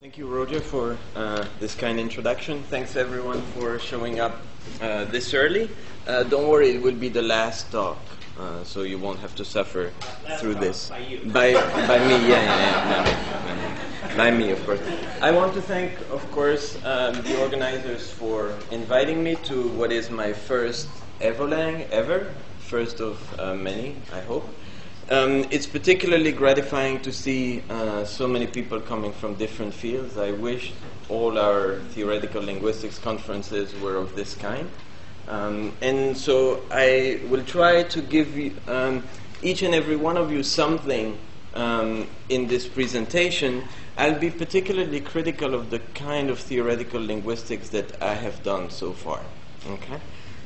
Thank you, Roger, for this kind introduction. Thanks, everyone, for showing up this early. Don't worry, it will be the last talk, so you won't have to suffer through this. By you. By me, by me, of course. I want to thank, of course, the organizers for inviting me to what is my first Evolang ever, first of many, I hope. It's particularly gratifying to see so many people coming from different fields. I wish all our theoretical linguistics conferences were of this kind. And so I will try to give you, each and every one of you something in this presentation. I'll be particularly critical of the kind of theoretical linguistics that I have done so far. Okay?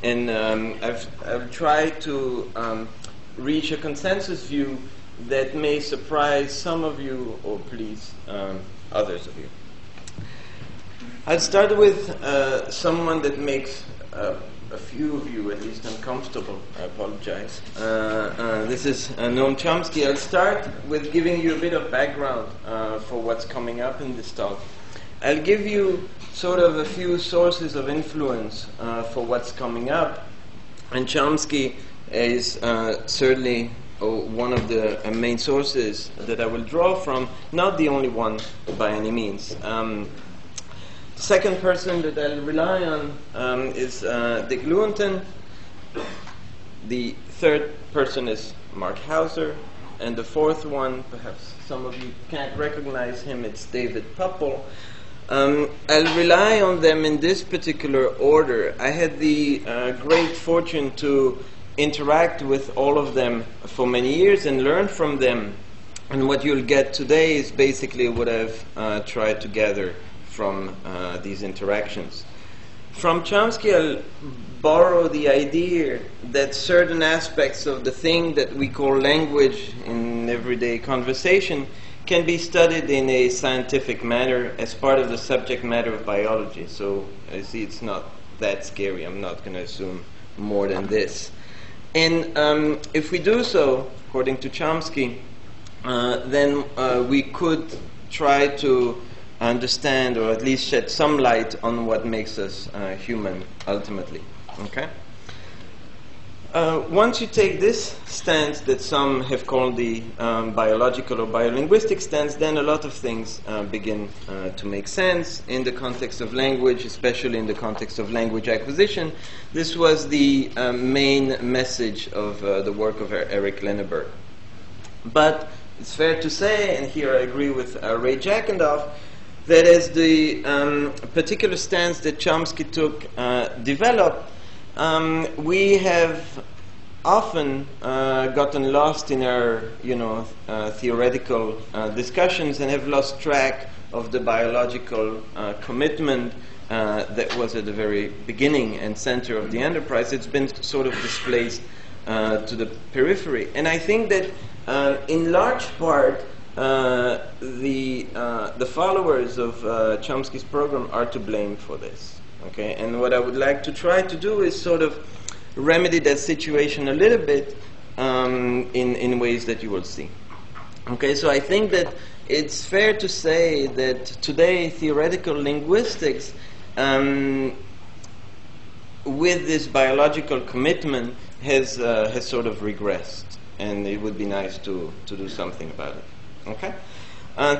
And I've tried to reach a consensus view that may surprise some of you or please others of you. I'll start with someone that makes a few of you at least uncomfortable. I apologize. This is Noam Chomsky. I'll start with giving you a bit of background for what's coming up in this talk. I'll give you sort of a few sources of influence for what's coming up, and Chomsky is certainly one of the main sources that I will draw from, not the only one by any means. The second person that I'll rely on is Dick Lewontin. The third person is Mark Hauser. And the fourth one, perhaps some of you can't recognize him, it's David Puppel. I'll rely on them in this particular order. I had the great fortune to interact with all of them for many years and learn from them. And what you'll get today is basically what I've tried to gather from these interactions. From Chomsky, I'll borrow the idea that certain aspects of the thing that we call language in everyday conversation can be studied in a scientific manner as part of the subject matter of biology. So, I see it's not that scary. I'm not going to assume more than this. And if we do so, according to Chomsky, then we could try to understand, or at least shed some light on what makes us human, ultimately. Okay? Once you take this stance that some have called the biological or biolinguistic stance, then a lot of things begin to make sense in the context of language, especially in the context of language acquisition. This was the main message of the work of Eric Lenneberg. But it's fair to say, and here I agree with Ray Jackendoff, that as the particular stance that Chomsky took developed, we have often gotten lost in our, theoretical discussions and have lost track of the biological commitment that was at the very beginning and center of the enterprise. It's been sort of displaced to the periphery. And I think that in large part, the followers of Chomsky's program are to blame for this. Okay, and what I would like to try to do is sort of remedy that situation a little bit in ways that you will see. Okay, so I think that it's fair to say that today theoretical linguistics, with this biological commitment, has sort of regressed, and it would be nice to do something about it. Okay.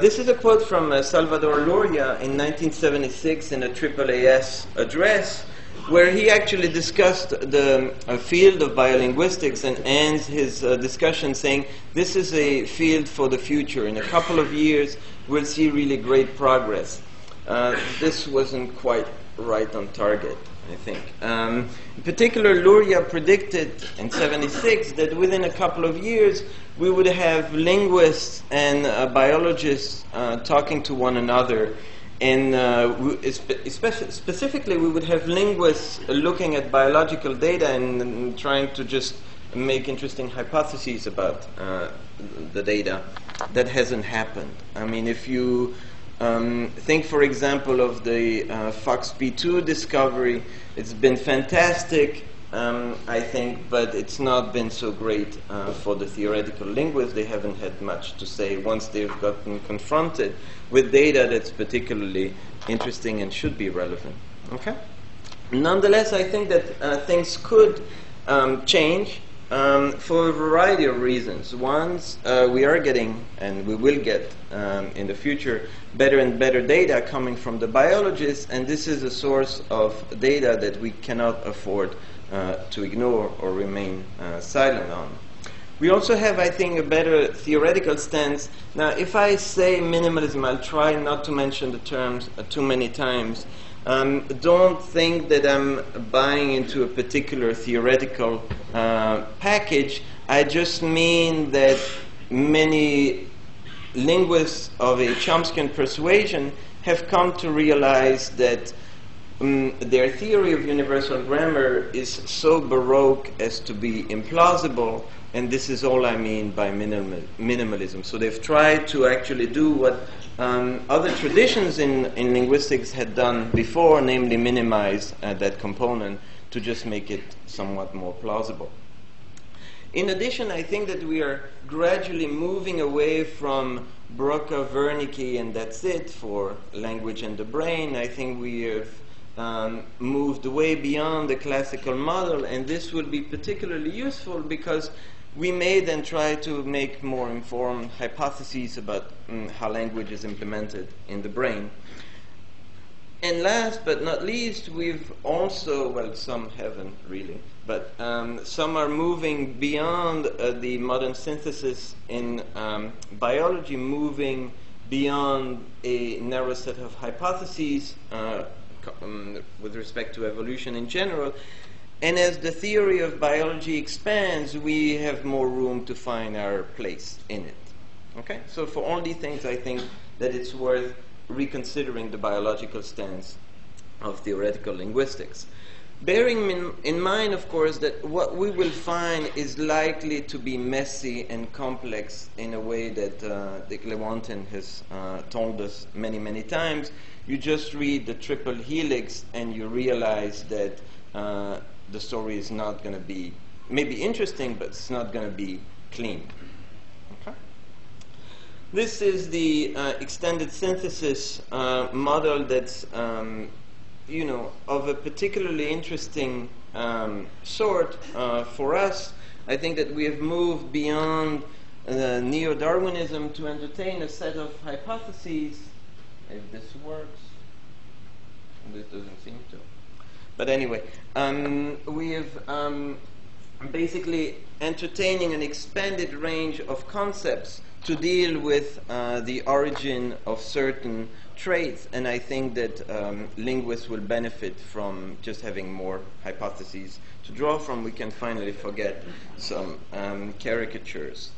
This is a quote from Salvador Luria in 1976 in a AAAS address, where he actually discussed the field of biolinguistics and ends his discussion saying, this is a field for the future. In a couple of years, we'll see really great progress. This wasn't quite right on target, I think. In particular, Luria predicted in 1976 that within a couple of years, we would have linguists and biologists talking to one another. And specifically, we would have linguists looking at biological data and trying to just make interesting hypotheses about the data. That hasn't happened. I mean, if you think, for example, of the FOXP2 discovery, it's been fantastic. I think, but it's not been so great for the theoretical linguists. They haven't had much to say once they've gotten confronted with data that's particularly interesting and should be relevant. Okay? Nonetheless, I think that things could change for a variety of reasons. One, we are getting, and we will get in the future, better and better data coming from the biologists, and this is a source of data that we cannot afford to ignore or remain silent on. We also have, I think, a better theoretical stance. Now, if I say minimalism, I'll try not to mention the terms too many times. Don't think that I'm buying into a particular theoretical package. I just mean that many linguists of a Chomskyan persuasion have come to realize that their theory of universal grammar is so baroque as to be implausible, and this is all I mean by minimalism. So they've tried to actually do what other traditions in linguistics had done before, namely minimize that component to just make it somewhat more plausible. In addition, I think that we are gradually moving away from Broca-Wernicke and that's it for language and the brain. I think we have moved way beyond the classical model, and this will be particularly useful because we may then try to make more informed hypotheses about how language is implemented in the brain. And last but not least, we've also, well, some haven't really, but some are moving beyond the modern synthesis in biology, moving beyond a narrow set of hypotheses with respect to evolution in general. And as the theory of biology expands, we have more room to find our place in it. Okay? So for all these things, I think that it's worth reconsidering the biological stance of theoretical linguistics. Bearing in mind, of course, that what we will find is likely to be messy and complex in a way that Dick Lewontin has told us many, many times. You just read the triple helix and you realize that the story is not going to be, maybe interesting, but it's not going to be clean. Okay? This is the extended synthesis model that's, you know, of a particularly interesting sort for us. I think that we have moved beyond neo-Darwinism to entertain a set of hypotheses. If this works, this doesn't seem to. But anyway, we have basically entertaining an expanded range of concepts to deal with the origin of certain traits, and I think that linguists will benefit from just having more hypotheses to draw from. We can finally forget some caricatures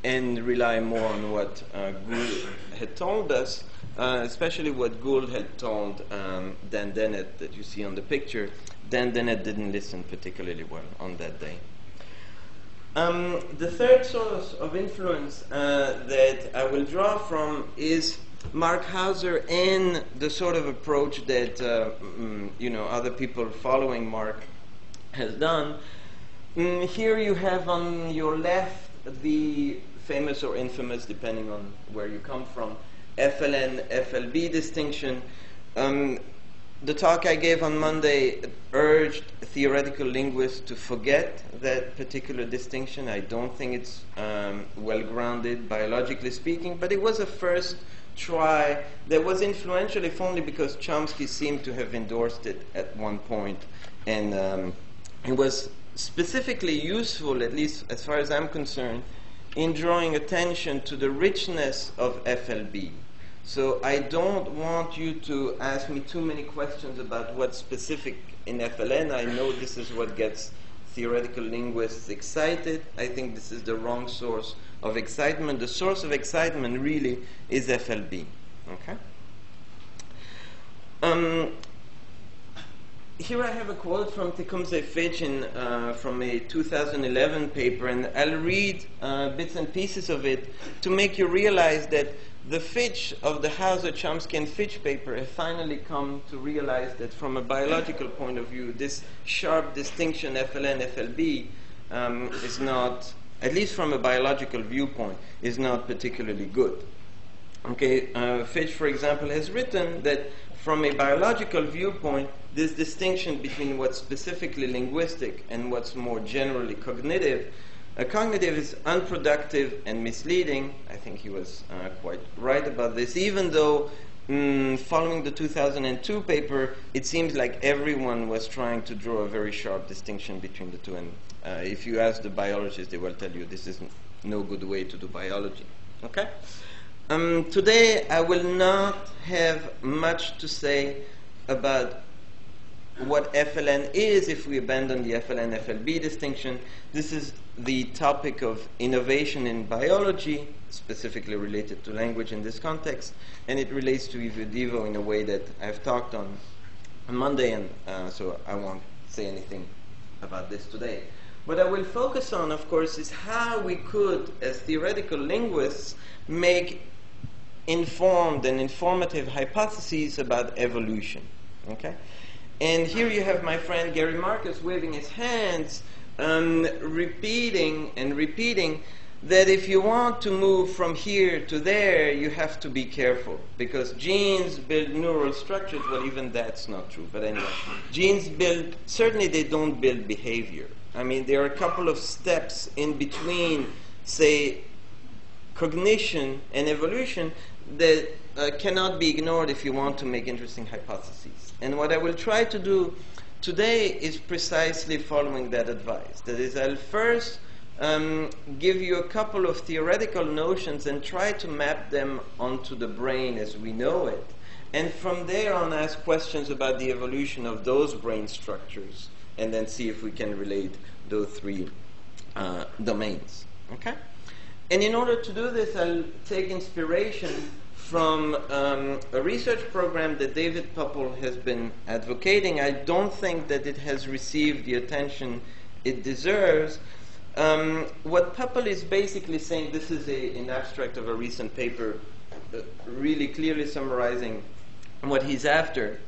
and rely more on what Gould had told us, especially what Gould had told Dan Dennett that you see on the picture. Dan Dennett didn't listen particularly well on that day. The third source of influence that I will draw from is Mark Hauser and the sort of approach that you know, other people following Mark has done. Here you have on your left the famous or infamous, depending on where you come from, FLN, FLB distinction. The talk I gave on Monday urged theoretical linguists to forget that particular distinction. I don't think it's well-grounded, biologically speaking, but it was a first try that was influential, if only because Chomsky seemed to have endorsed it at one point. And it was specifically useful, at least as far as I'm concerned, in drawing attention to the richness of FLB. So I don't want you to ask me too many questions about what's specific in FLN. I know this is what gets theoretical linguists excited. I think this is the wrong source of excitement. The source of excitement really is FLB. Okay? here I have a quote from Tecumseh Fitch from a 2011 paper, and I'll read bits and pieces of it to make you realize that the Fitch of the Hauser, Chomsky, and Fitch paper have finally come to realize that from a biological point of view, this sharp distinction FLN, FLB is not, at least from a biological viewpoint, is not particularly good. Okay, Fitch, for example, has written that from a biological viewpoint, this distinction between what's specifically linguistic and what's more generally cognitive, cognitive is unproductive and misleading. I think he was quite right about this, even though following the 2002 paper, it seems like everyone was trying to draw a very sharp distinction between the two. And if you ask the biologists, they will tell you this is no good way to do biology. Okay? Today, I will not have much to say about what FLN is if we abandon the FLN-FLB distinction. This is the topic of innovation in biology, specifically related to language in this context, and it relates to Evo in a way that I've talked on Monday, and so I won't say anything about this today. What I will focus on, of course, is how we could, as theoretical linguists, make informed and informative hypotheses about evolution. Okay? And here you have my friend Gary Marcus waving his hands, repeating that if you want to move from here to there, you have to be careful, because genes build neural structures. Well, even that's not true, but anyway. Genes build, certainly they don't build behavior. I mean, there are a couple of steps in between, say, cognition and evolution that cannot be ignored if you want to make interesting hypotheses. And what I will try to do today is precisely following that advice. That is, I'll first give you a couple of theoretical notions and try to map them onto the brain as we know it. And from there on, ask questions about the evolution of those brain structures, and then see if we can relate those three domains. Okay? And in order to do this, I'll take inspiration from a research program that David Puppel has been advocating. I don't think that it has received the attention it deserves. What Puppel is basically saying, this is an abstract of a recent paper really clearly summarizing what he's after.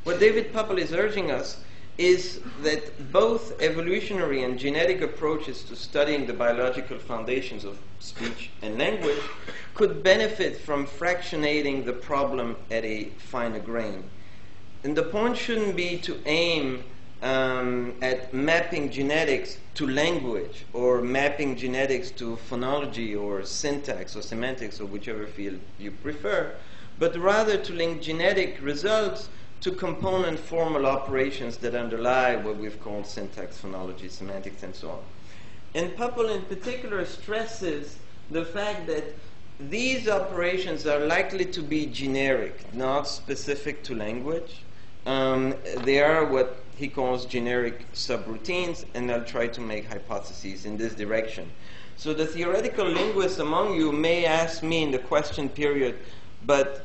What David Puppel is urging us is that both evolutionary and genetic approaches to studying the biological foundations of speech and language could benefit from fractionating the problem at a finer grain. And the point shouldn't be to aim at mapping genetics to language, or mapping genetics to phonology or syntax or semantics or whichever field you prefer, but rather to link genetic results to component formal operations that underlie what we've called syntax, phonology, semantics, and so on. And Puppel in particular stresses the fact that these operations are likely to be generic, not specific to language. They are what he calls generic subroutines, and I'll try to make hypotheses in this direction. So the theoretical linguists among you may ask me in the question period, but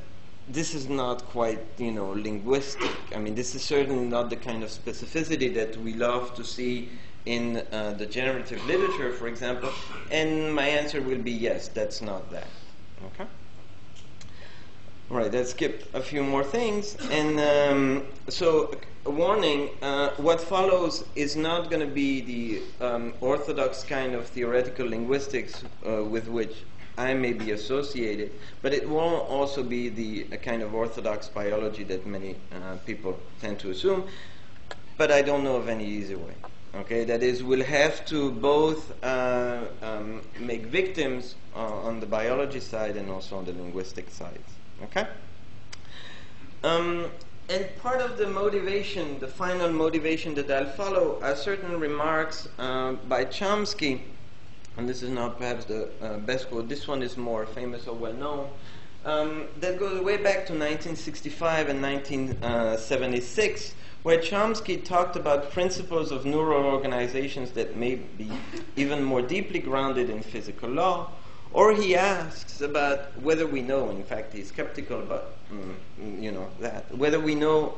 this is not quite, linguistic. I mean, this is certainly not the kind of specificity that we love to see in the generative literature, for example. And my answer will be yes, that's not that. Okay? All right, let's skip a few more things. And so, a warning, what follows is not going to be the orthodox kind of theoretical linguistics with which I may be associated, but it won't also be the kind of orthodox biology that many people tend to assume, but I don't know of any easy way. Okay, that is, we'll have to both make victims on the biology side and also on the linguistic side. Okay? And part of the motivation, the final motivation that I'll follow, are certain remarks by Chomsky. And this is not perhaps the best quote. This one is more famous or well known. That goes way back to 1965 and 1976, where Chomsky talked about principles of neural organizations that may be even more deeply grounded in physical law. Or he asks about whether we know, in fact he's skeptical about, that, whether we know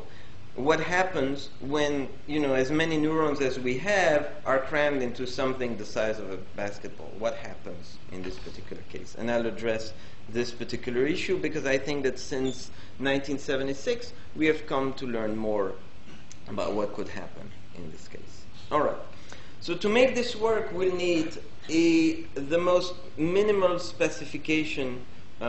what happens when, as many neurons as we have are crammed into something the size of a basketball. What happens in this particular case? And I'll address this particular issue because I think that since 1976 we have come to learn more about what could happen in this case. All right. So to make this work, we'll need the most minimal specification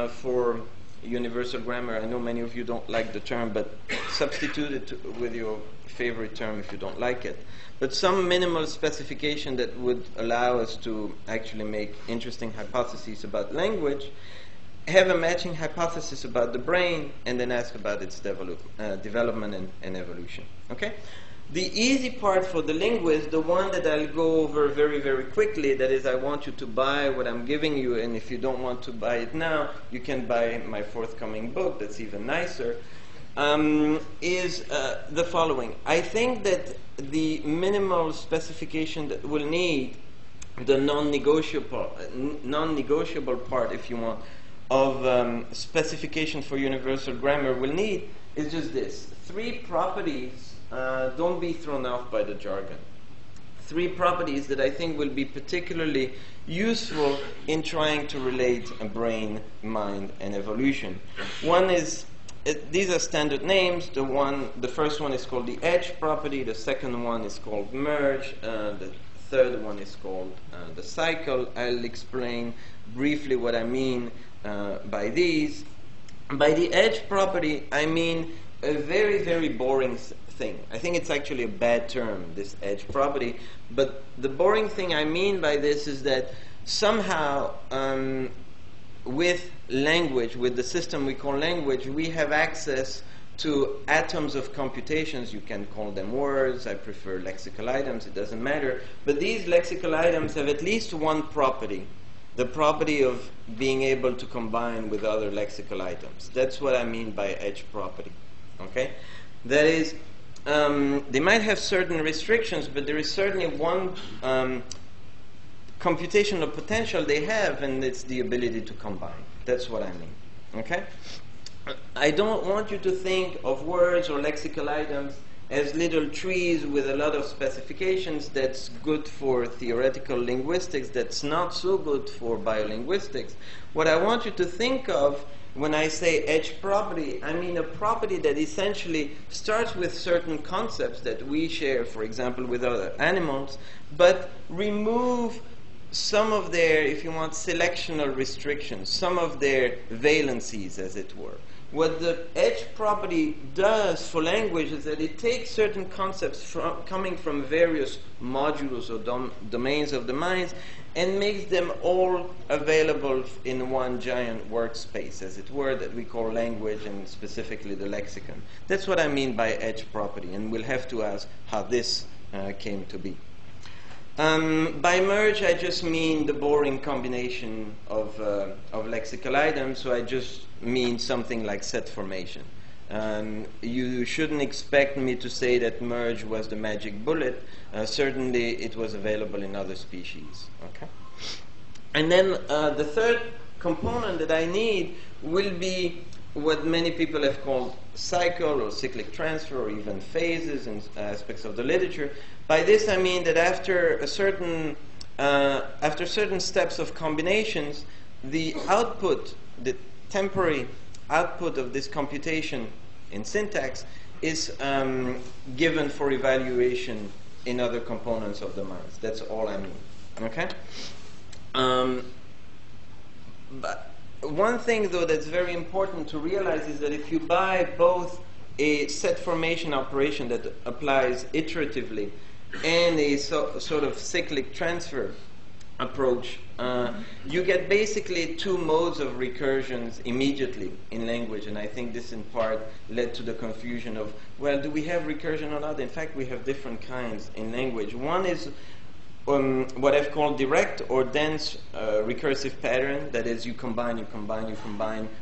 for universal grammar. I know many of you don't like the term, but substitute it with your favorite term if you don't like it. But some minimal specification that would allow us to actually make interesting hypotheses about language, have a matching hypothesis about the brain, and then ask about its development and evolution. Okay? The easy part for the linguist, the one that I'll go over very, very quickly, that is, I want you to buy what I'm giving you, and if you don't want to buy it now, you can buy my forthcoming book that's even nicer, is the following. I think that the minimal specification that we'll need, the non-negotiable part, if you want, of specification for universal grammar will need is just this. 3 properties. Don't be thrown off by the jargon. 3 properties that I think will be particularly useful in trying to relate a brain, mind, and evolution. One is, these are standard names. The first one is called the edge property. The second one is called merge. The third one is called the cycle. I'll explain briefly what I mean by these. By the edge property, I mean a very, very boring thing. I think it's actually a bad term, this edge property. But the boring thing I mean by this is that somehow with language, with the system we call language, we have access to atoms of computations. You can call them words. I prefer lexical items. It doesn't matter. But these lexical items have at least one property, the property of being able to combine with other lexical items. That's what I mean by edge property. Okay? That is, they might have certain restrictions, but there is certainly one computational potential they have, and it's the ability to combine. That's what I mean. Okay? I don't want you to think of words or lexical items as little trees with a lot of specifications. That's good for theoretical linguistics. That's not so good for biolinguistics. What I want you to think of when I say edge property, I mean a property that essentially starts with certain concepts that we share, for example, with other animals, but remove some of their, if you want, selectional restrictions, some of their valencies, as it were. What the edge property does for language is that it takes certain concepts coming from various modules or domains of the mind and makes them all available in one giant workspace, as it were, that we call language, and specifically the lexicon. That's what I mean by edge property, and we'll have to ask how this came to be. By merge, I just mean the boring combination of lexical items, so I just mean something like set formation. You shouldn't expect me to say that merge was the magic bullet. Certainly, it was available in other species. Okay? And then the third component that I need will be what many people have called cycle or cyclic transfer, or even phases in aspects of the literature. By this I mean that after certain steps of combinations, the output, the temporary output of this computation in syntax is given for evaluation in other components of the minds. That's all I mean. Okay? But one thing, though, that's very important to realize is that if you buy both a set formation operation that applies iteratively and a sort of cyclic transfer approach, you get basically 2 modes of recursions immediately in language. And I think this in part led to the confusion of, well, do we have recursion or not? In fact, we have different kinds in language. One is what I've called direct or dense recursive pattern. That is, you combine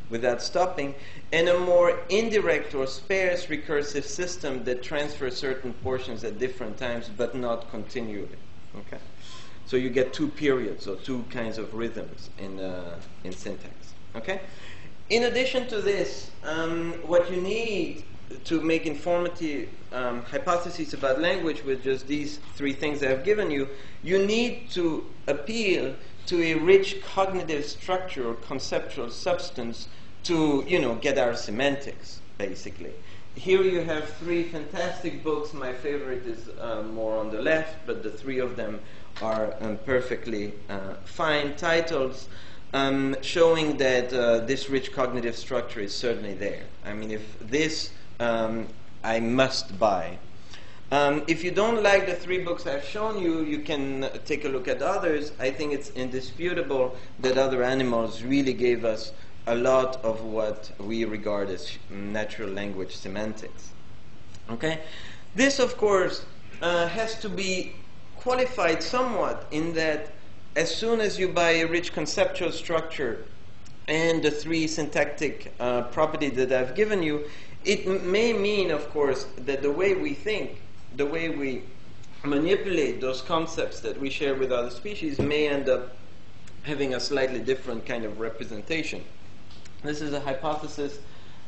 without stopping. And a more indirect or sparse recursive system that transfers certain portions at different times but not continually. Okay? So you get 2 periods or 2 kinds of rhythms in syntax. Okay? In addition to this, what you need to make informative hypotheses about language with just these three things I've given you, you need to appeal to a rich cognitive structure or conceptual substance to, get our semantics, basically. Here you have three fantastic books. My favorite is more on the left, but the three of them are perfectly fine titles, showing that this rich cognitive structure is certainly there. I mean, if this I must buy. If you don't like the three books I've shown you, you can take a look at others. I think it's indisputable that other animals really gave us a lot of what we regard as natural language semantics. Okay? This, of course, has to be qualified somewhat in that as soon as you buy a rich conceptual structure and the three syntactic properties that I've given you, it may mean, of course, that the way we think, the way we manipulate those concepts that we share with other species may end up having a slightly different kind of representation. This is a hypothesis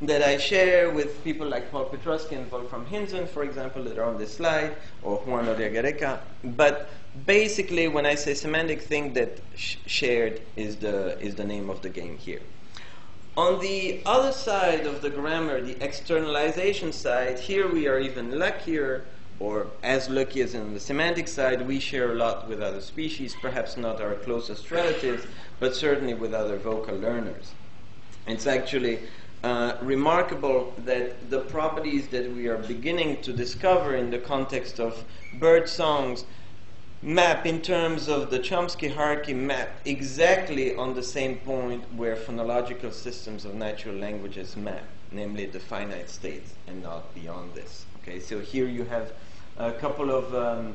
that I share with people like Paul Petrosky and Wolfram Hinsen, for example, that are on this slide, or Juan Oriagareca. But basically, when I say semantic, think that shared is the name of the game here. On the other side of the grammar, the externalization side, here we are even luckier, or as lucky as in the semantic side. We share a lot with other species, perhaps not our closest relatives, but certainly with other vocal learners. It's actually remarkable that the properties that we are beginning to discover in the context of bird songs map in terms of the Chomsky hierarchy, map exactly on the same point where phonological systems of natural languages map, namely the finite states and not beyond this. Okay, so here you have a couple of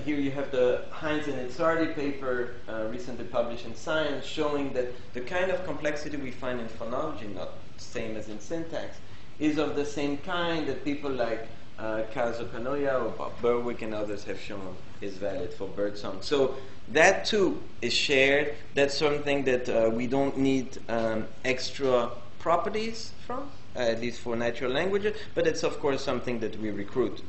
here you have the Heinz and Itzardi paper recently published in Science, showing that the kind of complexity we find in phonology, not the same as in syntax, is of the same kind that people like Kazuo Kanoya or Bob Berwick and others have shown is valid for birdsong. So that too is shared. That's something that we don't need extra properties from, at least for natural languages, but it's of course something that we recruit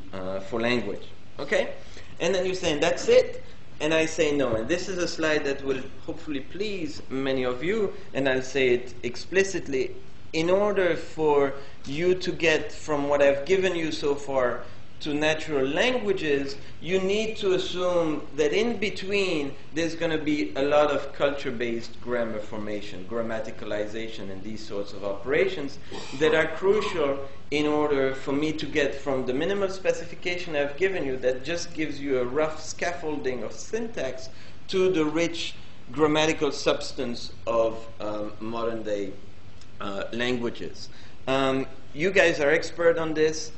for language. Okay? And then you're saying, that's it? And I say no. And this is a slide that will hopefully please many of you, and I'll say it explicitly. In order for you to get from what I've given you so far to natural languages, you need to assume that in between there's going to be a lot of culture-based grammar formation, grammaticalization, and these sorts of operations that are crucial in order for me to get from the minimal specification I've given you that just gives you a rough scaffolding of syntax to the rich grammatical substance of modern-day languages. You guys are expert on this.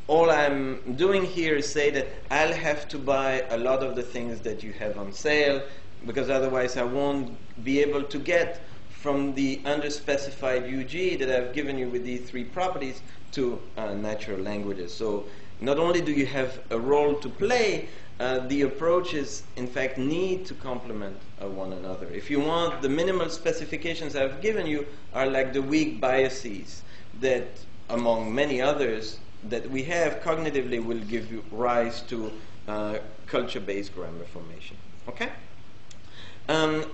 All I'm doing here is say that I'll have to buy a lot of the things that you have on sale, because otherwise I won't be able to get from the underspecified UG that I've given you with these three properties to natural languages. So not only do you have a role to play, the approaches in fact need to complement one another. If you want, the minimal specifications I've given you are like the weak biases that, among many others, that we have cognitively will give you rise to culture-based grammar formation. Okay?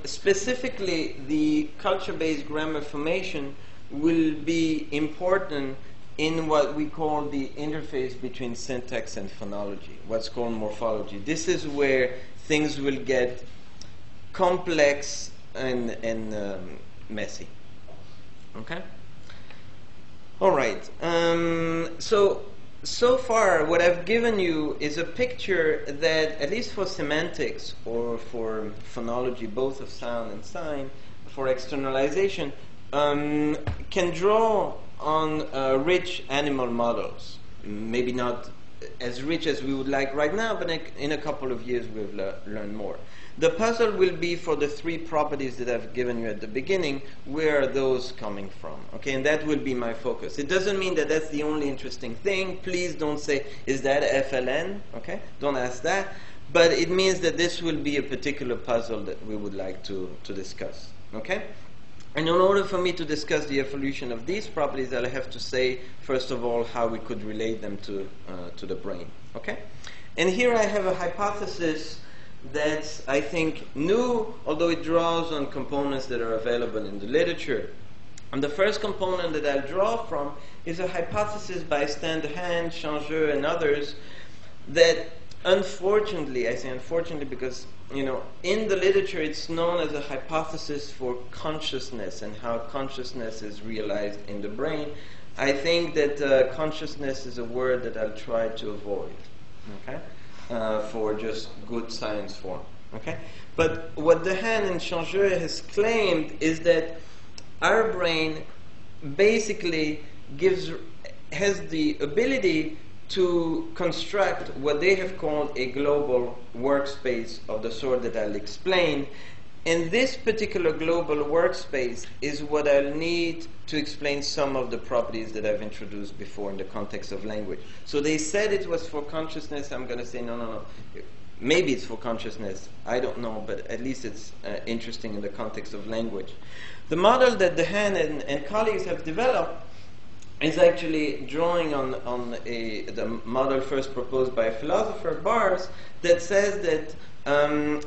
Specifically, the culture-based grammar formation will be important in what we call the interface between syntax and phonology, what's called morphology. This is where things will get complex and messy. Okay? All right. So far, what I've given you is a picture that, at least for semantics or for phonology, both of sound and sign, for externalization, can draw on rich animal models. Maybe not as rich as we would like right now, but in a couple of years we'll learn more. The puzzle will be for the three properties that I've given you at the beginning, where are those coming from? Okay, and that will be my focus. It doesn't mean that that's the only interesting thing. Please don't say, is that FLN? Okay, don't ask that. But it means that this will be a particular puzzle that we would like to discuss. Okay? And in order for me to discuss the evolution of these properties, I'll have to say, first of all, how we could relate them to the brain. Okay? And here I have a hypothesis that's, I think, new, although it draws on components that are available in the literature. And the first component that I'll draw from is a hypothesis by Stan Dehaene, Changeux, and others that, unfortunately, I say unfortunately because, in the literature it's known as a hypothesis for consciousness and how consciousness is realized in the brain. I think that consciousness is a word that I'll try to avoid, okay, for just good science form, okay? But what Dehaene and Changeux has claimed is that our brain basically has the ability to construct what they have called a global workspace of the sort that I'll explain. And this particular global workspace is what I'll need to explain some of the properties that I've introduced before in the context of language. So they said it was for consciousness. I'm going to say no. Maybe it's for consciousness. I don't know, but at least it's interesting in the context of language. The model that Dehaene and colleagues have developed is actually drawing on the model first proposed by a philosopher, Bars, that says that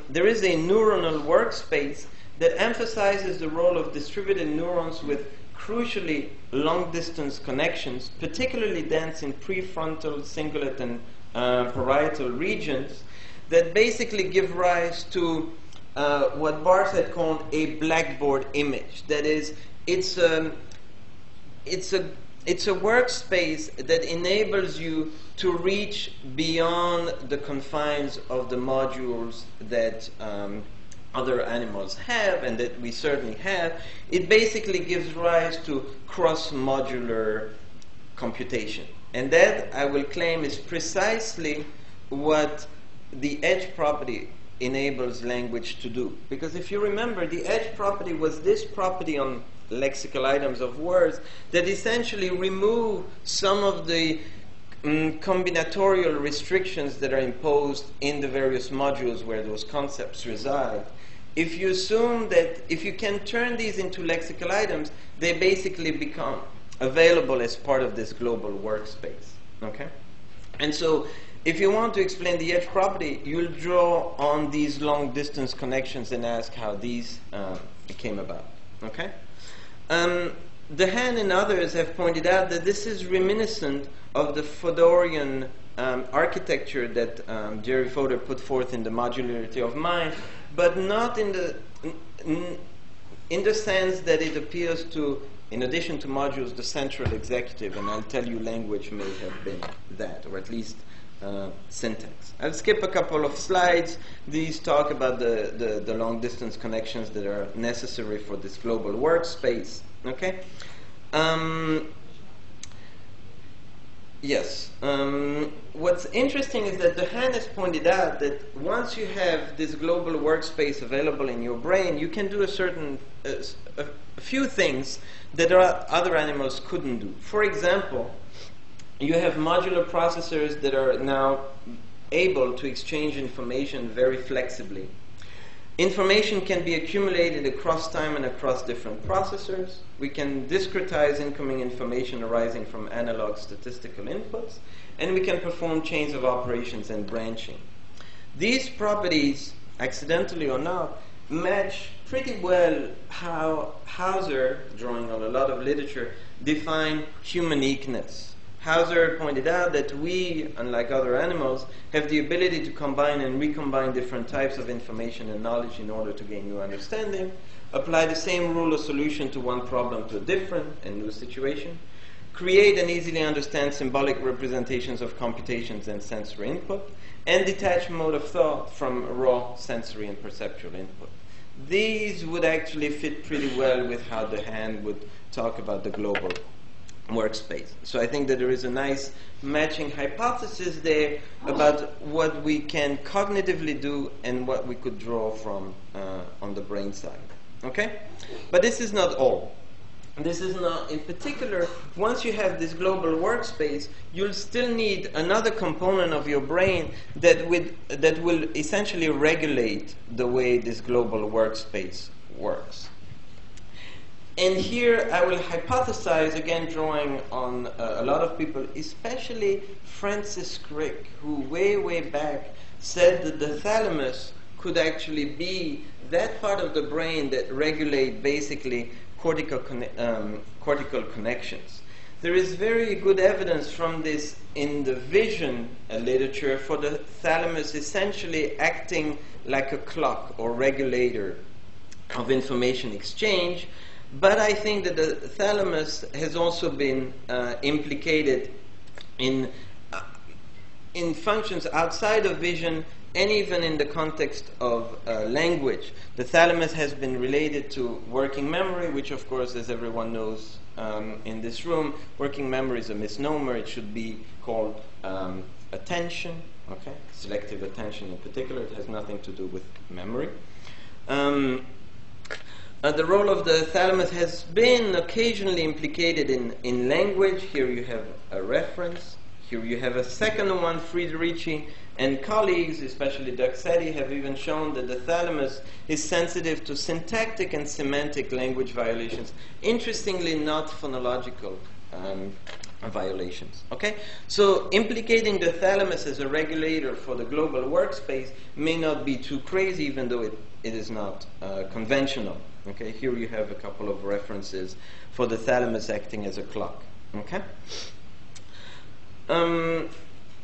there is a neuronal workspace that emphasizes the role of distributed neurons with crucially long-distance connections, particularly dense in prefrontal, cingulate, and parietal regions, that basically give rise to what Bars had called a blackboard image. That is, it's a workspace that enables you to reach beyond the confines of the modules that other animals have and that we certainly have. It basically gives rise to cross-modular computation. And that, I will claim, is precisely what the edge property enables language to do. Because if you remember, the edge property was this property on lexical items of words that essentially remove some of the combinatorial restrictions that are imposed in the various modules where those concepts reside. If you assume that if you can turn these into lexical items, they basically become available as part of this global workspace. Okay? And so if you want to explain the edge property, you'll draw on these long distance connections and ask how these came about. Okay? Dehaene and others have pointed out that this is reminiscent of the Fodorian architecture that Jerry Fodor put forth in the modularity of mind, but not in the sense that it appears to, in addition to modules, the central executive, and I'll tell you language may have been that, or at least syntax. I'll skip a couple of slides. These talk about the long distance connections that are necessary for this global workspace. Okay? Yes. What's interesting is that Dehaene has pointed out that once you have this global workspace available in your brain, you can do a few things that other animals couldn't do. For example, you have modular processors that are now able to exchange information very flexibly. Information can be accumulated across time and across different processors. We can discretize incoming information arising from analog statistical inputs, and we can perform chains of operations and branching. These properties, accidentally or not, match pretty well how Hauser, drawing on a lot of literature, define humaniqueness. Hauser pointed out that we, unlike other animals, have the ability to combine and recombine different types of information and knowledge in order to gain new understanding, apply the same rule of solution to one problem to a different and new situation, create and easily understand symbolic representations of computations and sensory input, and detach mode of thought from raw sensory and perceptual input. These would actually fit pretty well with how Dehaene would talk about the global workspace. So I think that there is a nice matching hypothesis there about what we can cognitively do and what we could draw from on the brain side. Okay? But this is not all. This is not, in particular, once you have this global workspace, you'll still need another component of your brain that will essentially regulate the way this global workspace works. And here I will hypothesize, again drawing on a lot of people, especially Francis Crick, who way back said that the thalamus could actually be that part of the brain that regulate basically cortical connections. There is very good evidence from this in the vision literature for the thalamus essentially acting like a clock or regulator of information exchange. But I think that the thalamus has also been implicated in functions outside of vision and even in the context of language. The thalamus has been related to working memory, which of course, as everyone knows in this room, working memory is a misnomer. It should be called attention, okay? Selective attention in particular. It has nothing to do with memory. The role of the thalamus has been occasionally implicated in language. Here you have a reference. Here you have a second one. Friederici and colleagues, especially Doxetti, have even shown that the thalamus is sensitive to syntactic and semantic language violations. Interestingly, not phonologigical violations. Okay? So implicating the thalamus as a regulator for the global workspace may not be too crazy, even though it is not conventional. Okay? Here you have a couple of references for the thalamus acting as a clock. Okay?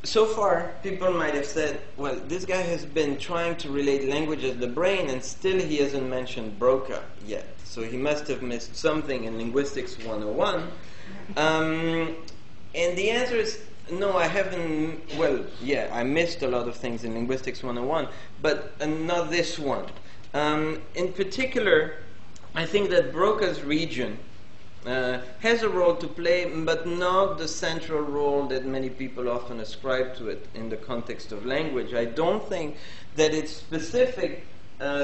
So far, people might have said, well, this guy has been trying to relate language as the brain, and still he hasn't mentioned Broca yet. So he must have missed something in Linguistics 101. And the answer is, no, I haven't. Well, yeah, I missed a lot of things in Linguistics 101, but not this one. In particular, I think that Broca's region has a role to play, but not the central role that many people often ascribe to it in the context of language. I don't think that it's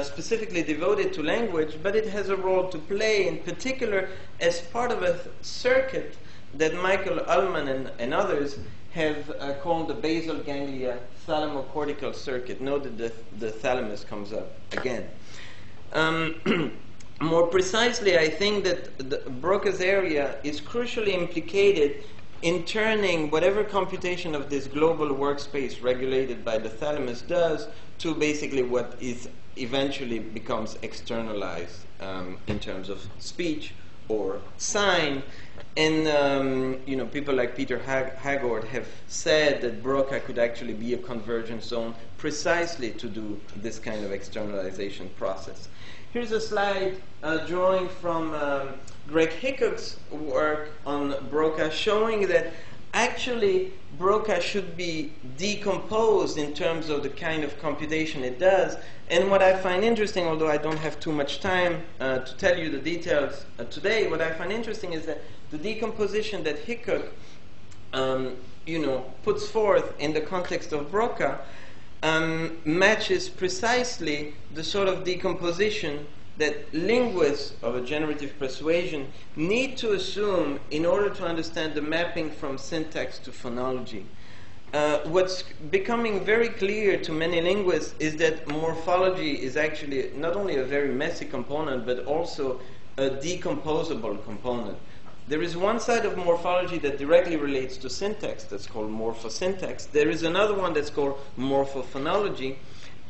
specifically devoted to language, but it has a role to play, in particular, as part of a circuit that Michael Ullman and others have called the basal ganglia thalamocortical circuit. Note that the thalamus comes up again. More precisely, I think that Broca's area is crucially implicated in turning whatever computation of this global workspace regulated by the thalamus does to basically what is eventually becomes externalized in terms of speech or sign. And people like Peter Haggard have said that Broca could actually be a convergence zone precisely to do this kind of externalization process. Here's a slide drawing from Greg Hickok's work on Broca, showing that actually Broca should be decomposed in terms of the kind of computation it does. And what I find interesting, although I don't have too much time to tell you the details today, what I find interesting is that the decomposition that Hickok puts forth in the context of Broca matches precisely the sort of decomposition that linguists of a generative persuasion need to assume in order to understand the mapping from syntax to phonology. What's becoming very clear to many linguists is that morphology is actually not only a very messy component, but also a decomposable component. There is one side of morphology that directly relates to syntax, that's called morphosyntax. There is another one that's called morphophonology.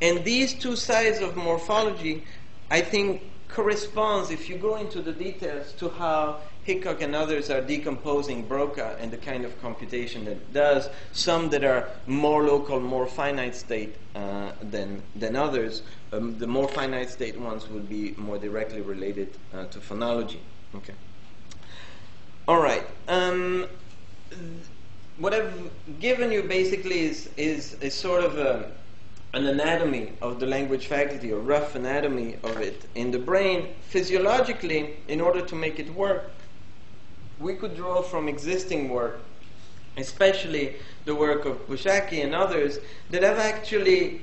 And these two sides of morphology, I think, corresponds, if you go into the details, to how Hickok and others are decomposing Broca and the kind of computation that it does, some that are more local, more finite state than others. The more finite state ones would be more directly related to phonology. Okay. All right. What I've given you basically is sort of an anatomy of the language faculty, a rough anatomy of it in the brain. Physiologically, in order to make it work, we could draw from existing work, especially the work of Boeckx and others, that have actually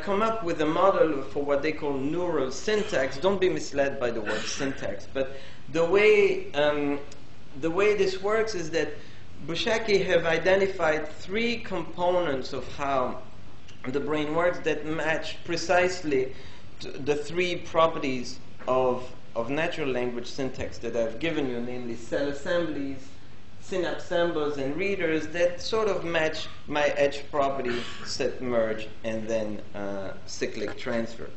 come up with a model for what they call neural syntax. Don't be misled by the word syntax, but the way this works is that Boeckx have identified three components of how the brain works that match precisely the three properties of natural language syntax that I've given you, namely cell assemblies, synapse symbols, and readers that sort of match my edge property, set merge, and then cyclic transfer.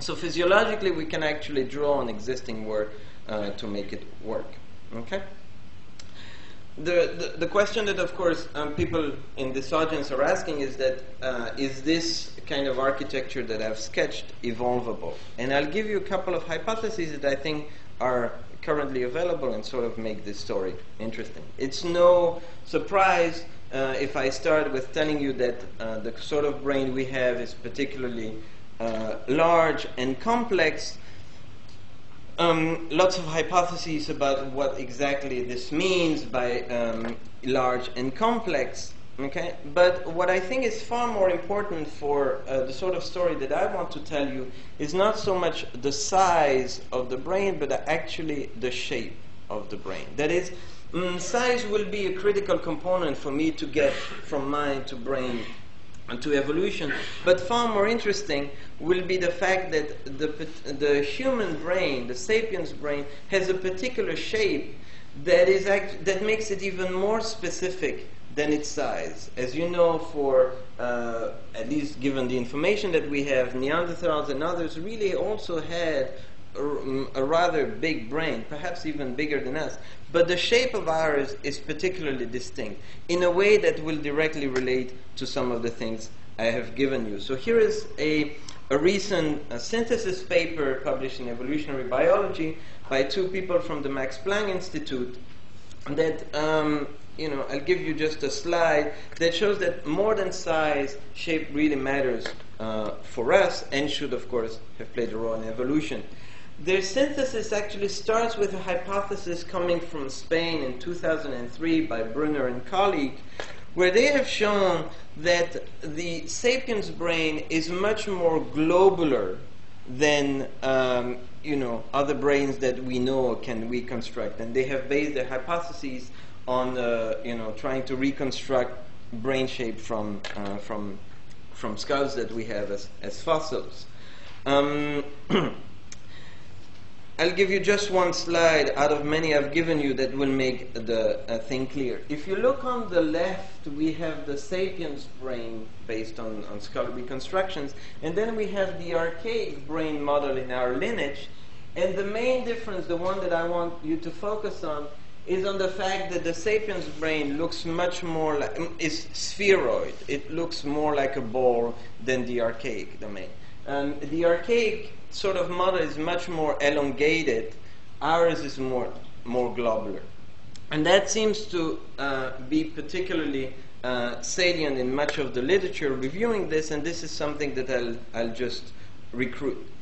So physiologically, we can actually draw on existing work to make it work. Okay. The question that, of course, people in this audience are asking is that is this kind of architecture that I've sketched evolvable? And I'll give you a couple of hypotheses that I think are currently available and sort of make this story interesting. It's no surprise if I start with telling you that the sort of brain we have is particularly large and complex. Lots of hypotheses about what exactly this means by large and complex. Okay, but what I think is far more important for the sort of story that I want to tell you is not so much the size of the brain, but actually the shape of the brain. That is, size will be a critical component for me to get from mind to brain and to evolution, but far more interesting will be the fact that the human brain, the sapiens brain, has a particular shape that is that makes it even more specific than its size. As you know, for at least given the information that we have, Neanderthals and others really also had a rather big brain, perhaps even bigger than us. But the shape of ours is particularly distinct in a way that will directly relate to some of the things I have given you. So here is a recent synthesis paper published in Evolutionary Biology by two people from the Max Planck Institute that, I'll give you just a slide that shows that more than size, shape really matters for us and should, of course, have played a role in evolution. Their synthesis actually starts with a hypothesis coming from Spain in 2003 by Brunner and colleague, where they have shown that the sapiens brain is much more globular than other brains that we know can reconstruct, and they have based their hypotheses on trying to reconstruct brain shape from skulls that we have as fossils. I'll give you just one slide out of many I've given you that will make the thing clear. If you look on the left, we have the sapiens brain based on skull reconstructions, and then we have the archaic brain model in our lineage. And the main difference, the one that I want you to focus on, is on the fact that the sapiens brain looks much more like, is spheroid. It looks more like a ball than the archaic domain. The archaic sort of model is much more elongated. Ours is more globular. And that seems to be particularly salient in much of the literature reviewing this, and this is something that I'll just recruit.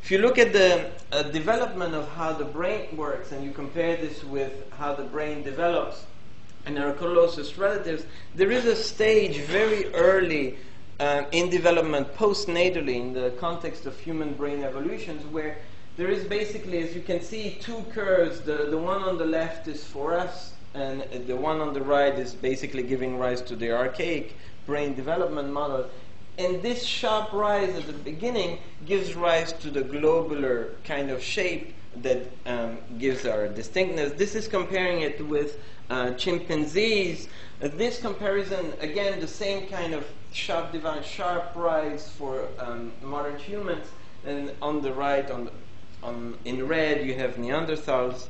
If you look at the development of how the brain works, and you compare this with how the brain develops in our closest relatives, there is a stage very early in development postnatally in the context of human brain evolutions where there is basically, as you can see, two curves. The one on the left is for us, and the one on the right is basically giving rise to the archaic brain development model. And this sharp rise at the beginning gives rise to the globular kind of shape that gives our distinctness. This is comparing it with chimpanzees. This comparison, again, the same kind of sharp rise for modern humans. And on the right, in red, you have Neanderthals.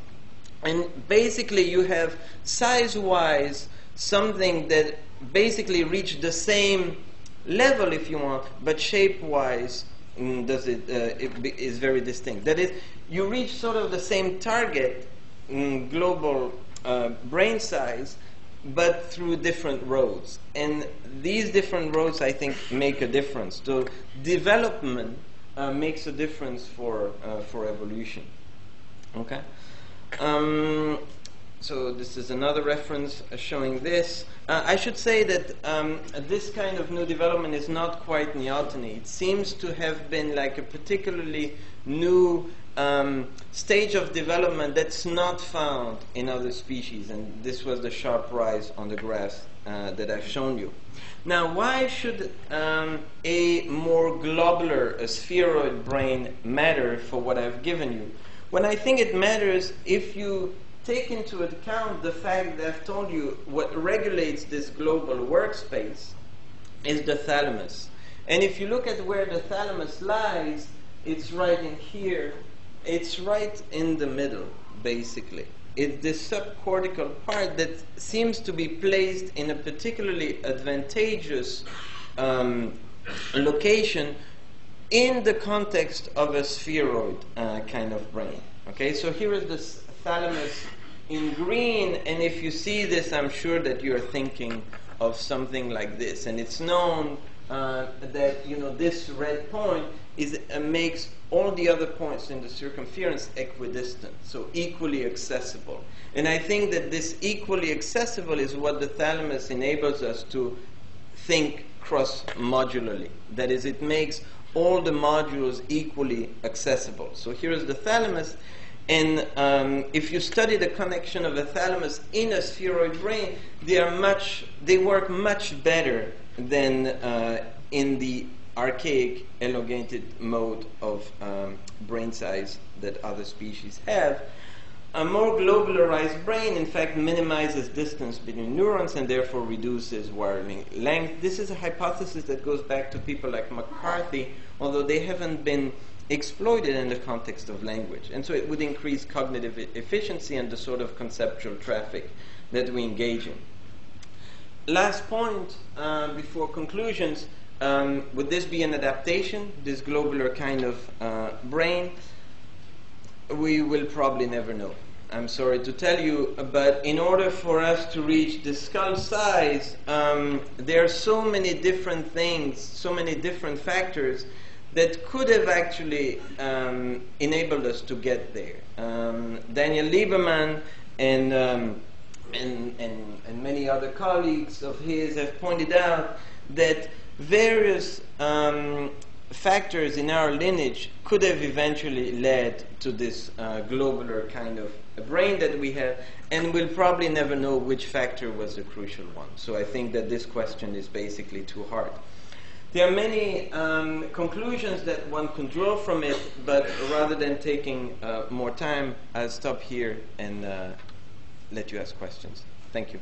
And basically, you have size-wise something that basically reached the same level, if you want, but shape-wise it is very distinct. That is, you reach sort of the same target, global brain size, but through different roads. And these different roads, I think, make a difference. So development makes a difference for evolution. Okay? So this is another reference showing this. I should say that this kind of new development is not quite neoteny. It seems to have been like a particularly new stage of development that's not found in other species, and this was the sharp rise on the graph that I've shown you. Now, why should a more globular, a spheroid brain matter for what I've given you? Well, I think it matters if you take into account the fact that I've told you what regulates this global workspace is the thalamus. And if you look at where the thalamus lies, it's right in here. It's right in the middle, basically. It's this subcortical part that seems to be placed in a particularly advantageous location in the context of a spheroid kind of brain. Okay, so here is this thalamus in green, and if you see this, I'm sure that you're thinking of something like this. And it's known that this red point makes all the other points in the circumference equidistant, so equally accessible. And I think that this equally accessible is what the thalamus enables us to think cross-modularly. That is, it makes all the modules equally accessible. So here is the thalamus, and if you study the connection of the thalamus in a spheroid brain, they work much better than in the archaic elongated mode of brain size that other species have. A more globularized brain, in fact, minimizes distance between neurons and therefore reduces wiring length. This is a hypothesis that goes back to people like McCarthy, although they haven't been exploited in the context of language. And so it would increase cognitive efficiency and the sort of conceptual traffic that we engage in. Last point before conclusions. Would this be an adaptation, this globular kind of brain? We will probably never know. I'm sorry to tell you, but in order for us to reach the skull size, there are so many different things, so many different factors that could have actually enabled us to get there. Daniel Lieberman and many other colleagues of his have pointed out that various factors in our lineage could have eventually led to this globular kind of brain that we have, and we'll probably never know which factor was the crucial one. So I think that this question is basically too hard. There are many conclusions that one can draw from it, but rather than taking more time, I'll stop here and let you ask questions. Thank you.